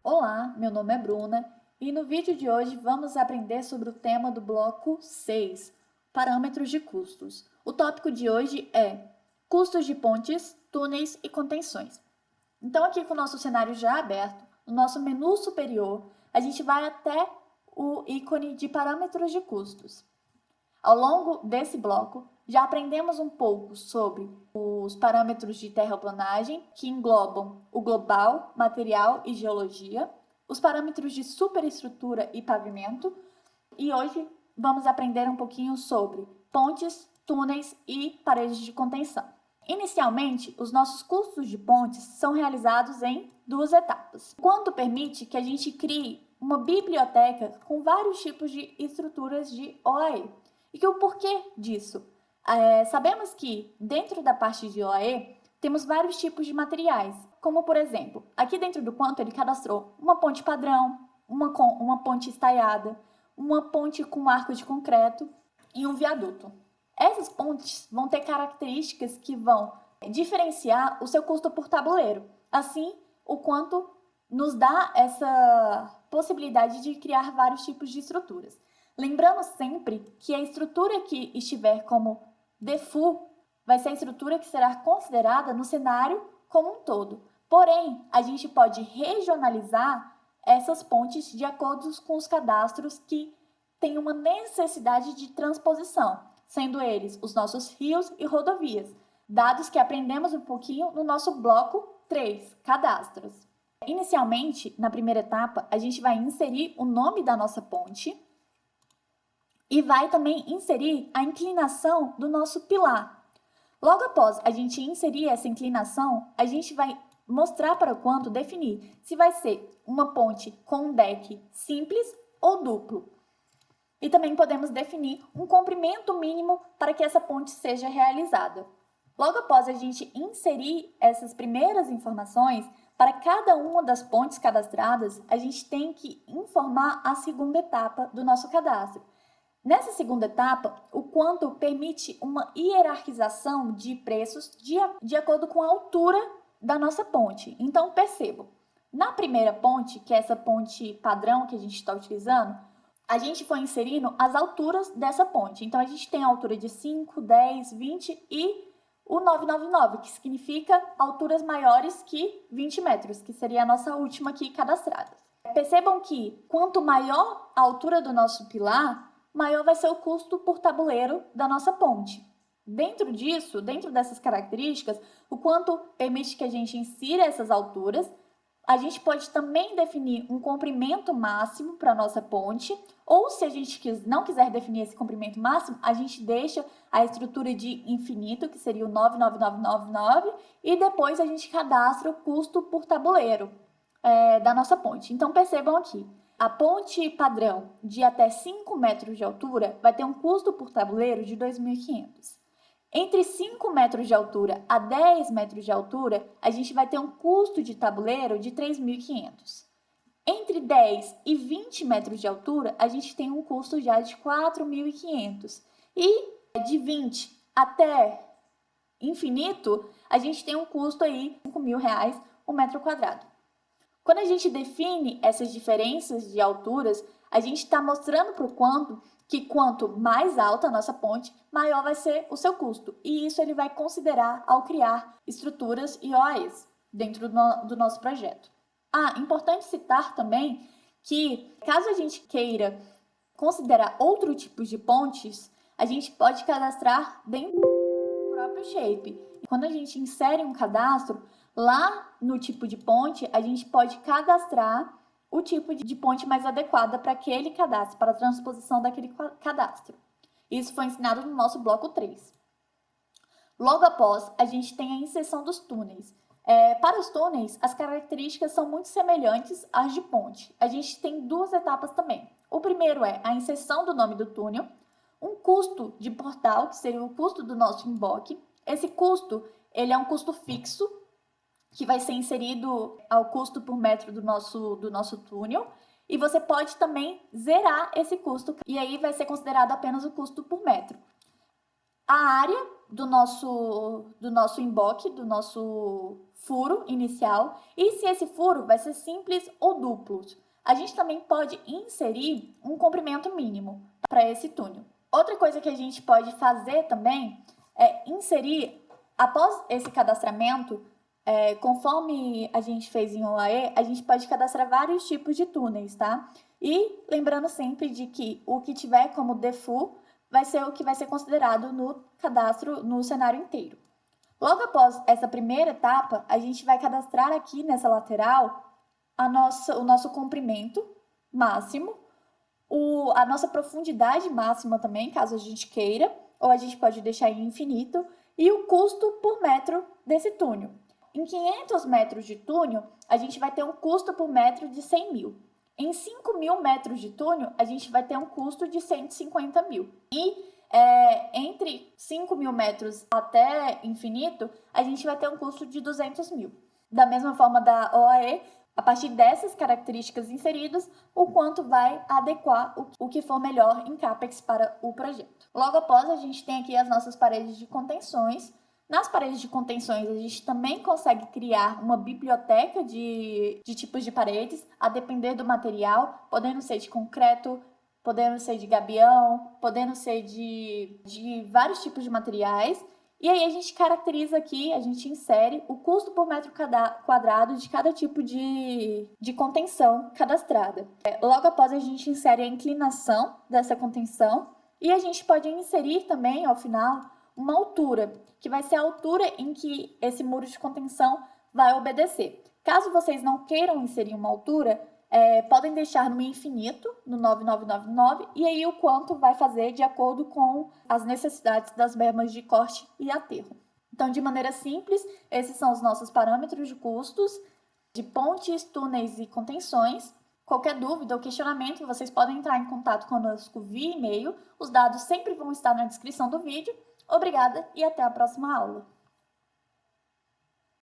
Olá, meu nome é Bruna e no vídeo de hoje vamos aprender sobre o tema do bloco 6, parâmetros de custos. O tópico de hoje é custos de pontes, túneis e contenções. Então aqui com o nosso cenário já aberto, no nosso menu superior, a gente vai até o ícone de parâmetros de custos. Ao longo desse bloco, já aprendemos um pouco sobre os parâmetros de terraplanagem, que englobam o global, material e geologia, os parâmetros de superestrutura e pavimento, e hoje vamos aprender um pouquinho sobre pontes, túneis e paredes de contenção. Inicialmente, os nossos custos de pontes são realizados em duas etapas, quanto permite que a gente crie uma biblioteca com vários tipos de estruturas de OAE. E que o porquê disso? Sabemos que dentro da parte de OAE temos vários tipos de materiais, como por exemplo, aqui dentro do quanto ele cadastrou uma ponte padrão, uma ponte estaiada, uma ponte com arco de concreto e um viaduto. Essas pontes vão ter características que vão diferenciar o seu custo por tabuleiro. Assim, o quanto nos dá essa possibilidade de criar vários tipos de estruturas. Lembrando sempre que a estrutura que estiver como default vai ser a estrutura que será considerada no cenário como um todo. Porém, a gente pode regionalizar essas pontes de acordo com os cadastros que têm uma necessidade de transposição, sendo eles os nossos rios e rodovias, dados que aprendemos um pouquinho no nosso bloco 3, cadastros. Inicialmente, na primeira etapa, a gente vai inserir o nome da nossa ponte e vai também inserir a inclinação do nosso pilar. Logo após a gente inserir essa inclinação, a gente vai mostrar para o quanto definir se vai ser uma ponte com um deck simples ou duplo. E também podemos definir um comprimento mínimo para que essa ponte seja realizada. Logo após a gente inserir essas primeiras informações, para cada uma das pontes cadastradas, a gente tem que informar a segunda etapa do nosso cadastro. Nessa segunda etapa, o quanto permite uma hierarquização de preços de acordo com a altura da nossa ponte. Então, percebam, na primeira ponte, que é essa ponte padrão que a gente está utilizando, a gente foi inserindo as alturas dessa ponte. Então, a gente tem a altura de 5, 10, 20 e o 999, que significa alturas maiores que 20 metros, que seria a nossa última aqui cadastrada. Percebam que quanto maior a altura do nosso pilar, maior vai ser o custo por tabuleiro da nossa ponte. Dentro disso, dentro dessas características, o quanto permite que a gente insira essas alturas, a gente pode também definir um comprimento máximo para a nossa ponte, ou se a gente não quiser definir esse comprimento máximo, a gente deixa a estrutura de infinito, que seria o 99999, e depois a gente cadastra o custo por tabuleiro da nossa ponte. Então, percebam aqui. A ponte padrão de até 5 metros de altura vai ter um custo por tabuleiro de 2.500. Entre 5 metros de altura a 10 metros de altura, a gente vai ter um custo de tabuleiro de 3.500. Entre 10 e 20 metros de altura, a gente tem um custo já de 4.500. E de 20 até infinito, a gente tem um custo aí de R$ 5.000 o metro quadrado. Quando a gente define essas diferenças de alturas, a gente está mostrando para o quanto mais alta a nossa ponte, maior vai ser o seu custo. E isso ele vai considerar ao criar estruturas e OAEs dentro do nosso projeto. Importante citar também que, caso a gente queira considerar outro tipo de pontes, a gente pode cadastrar dentro do próprio shape. Quando a gente insere um cadastro, lá no tipo de ponte, a gente pode cadastrar o tipo de ponte mais adequada para aquele cadastro, para a transposição daquele cadastro. Isso foi ensinado no nosso bloco 3. Logo após, a gente tem a inserção dos túneis. Para os túneis, as características são muito semelhantes às de ponte. A gente tem duas etapas também. O primeiro é a inserção do nome do túnel, um custo de portal, que seria o custo do nosso emboque. Esse custo, ele é um custo fixo, que vai ser inserido ao custo por metro do nosso túnel, e você pode também zerar esse custo, e aí vai ser considerado apenas o custo por metro. A área do nosso emboque, do nosso furo inicial, e se esse furo vai ser simples ou duplo. A gente também pode inserir um comprimento mínimo para esse túnel. Outra coisa que a gente pode fazer também é inserir, após esse cadastramento, conforme a gente fez em OAE, a gente pode cadastrar vários tipos de túneis, tá? E lembrando sempre de que o que tiver como default vai ser o que vai ser considerado no cadastro no cenário inteiro. Logo após essa primeira etapa, a gente vai cadastrar aqui nessa lateral o nosso comprimento máximo, a nossa profundidade máxima também, caso a gente queira, ou a gente pode deixar em infinito, e o custo por metro desse túnel. Em 500 metros de túnel, a gente vai ter um custo por metro de 100 mil. Em 5.000 metros de túnel, a gente vai ter um custo de 150 mil. E entre 5.000 metros até infinito, a gente vai ter um custo de 200 mil. Da mesma forma da OAE, a partir dessas características inseridas, o quanto vai adequar o que for melhor em CAPEX para o projeto. Logo após, a gente tem aqui as nossas paredes de contenções. Nas paredes de contenções, a gente também consegue criar uma biblioteca de tipos de paredes, a depender do material, podendo ser de concreto, podendo ser de gabião, podendo ser de vários tipos de materiais. E aí a gente caracteriza aqui, a gente insere o custo por metro quadrado de cada tipo de contenção cadastrada. Logo após, a gente insere a inclinação dessa contenção e a gente pode inserir também, ao final, uma altura, que vai ser a altura em que esse muro de contenção vai obedecer. Caso vocês não queiram inserir uma altura, podem deixar no infinito, no 9999, e aí o quanto vai fazer de acordo com as necessidades das bermas de corte e aterro. Então, de maneira simples, esses são os nossos parâmetros de custos de pontes, túneis e contenções. Qualquer dúvida ou questionamento, vocês podem entrar em contato conosco via e-mail. Os dados sempre vão estar na descrição do vídeo. Obrigada e até a próxima aula!